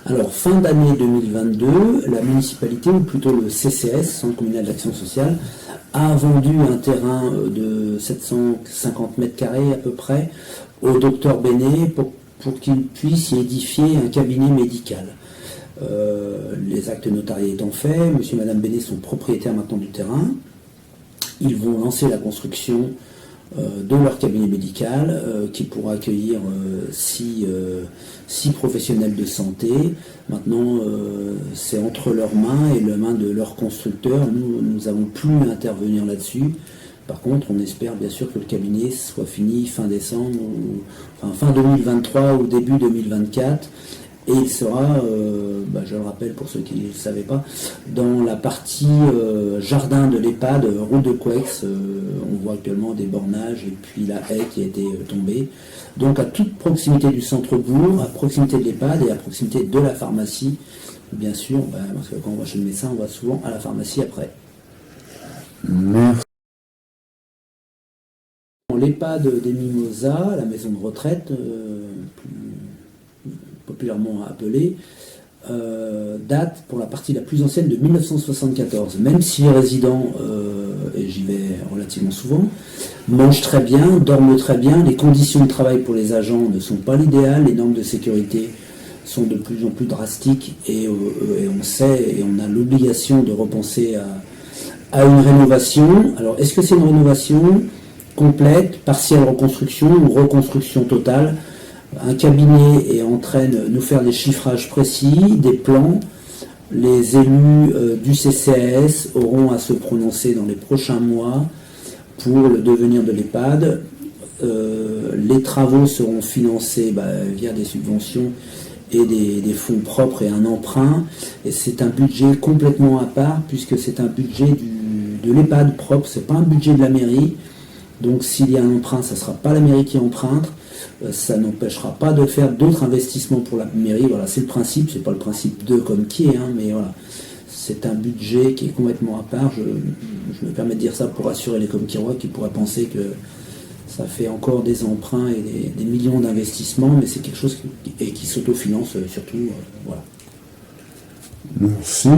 Alors, fin d'année 2022, la municipalité, ou plutôt le CCS, Centre communal d'action sociale, a vendu un terrain de 750 mètres carrés à peu près au docteur Bénet pour qu'il puisse y édifier un cabinet médical. Les actes notariés étant faits, monsieur et madame Bénet sont propriétaires maintenant du terrain. Ils vont lancer la construction de leur cabinet médical qui pourra accueillir 6 professionnels de santé. Maintenant, c'est entre leurs mains et les mains de leurs constructeurs. Nous n'avons plus à intervenir là-dessus. Par contre, on espère bien sûr que le cabinet soit fini fin décembre, fin 2023 ou début 2024. Et il sera, je le rappelle pour ceux qui ne le savaient pas, dans la partie jardin de l'EHPAD, route de Couex. On voit actuellement des bornages et puis la haie qui a été tombée. Donc à toute proximité du centre-bourg, à proximité de l'EHPAD et à proximité de la pharmacie, bien sûr, parce que quand on va chez le médecin, on va souvent à la pharmacie après. Merci. L'EHPAD des Mimosas, la maison de retraite, populairement appelée, date pour la partie la plus ancienne de 1974. Même si les résidents, et j'y vais relativement souvent, mangent très bien, dorment très bien, les conditions de travail pour les agents ne sont pas l'idéal, les normes de sécurité sont de plus en plus drastiques et on sait et on a l'obligation de repenser à une rénovation. Alors est-ce que c'est une rénovation complète, partielle reconstruction ou reconstruction totale? Un cabinet est en train de nous faire des chiffrages précis, des plans. Les élus du CCAS auront à se prononcer dans les prochains mois pour le devenir de l'EHPAD. Les travaux seront financés via des subventions et des fonds propres et un emprunt. Et c'est un budget complètement à part puisque c'est un budget de l'EHPAD propre, c'est pas un budget de la mairie. Donc s'il y a un emprunt, ça ne sera pas la mairie qui emprunte. Ça n'empêchera pas de faire d'autres investissements pour la mairie. Voilà, c'est le principe, c'est pas le principe de comme qui est, mais voilà. C'est un budget qui est complètement à part. Je me permets de dire ça pour rassurer les Comquirois qui pourraient penser que ça fait encore des emprunts et des millions d'investissements, mais c'est quelque chose qui s'autofinance surtout. Voilà. Merci.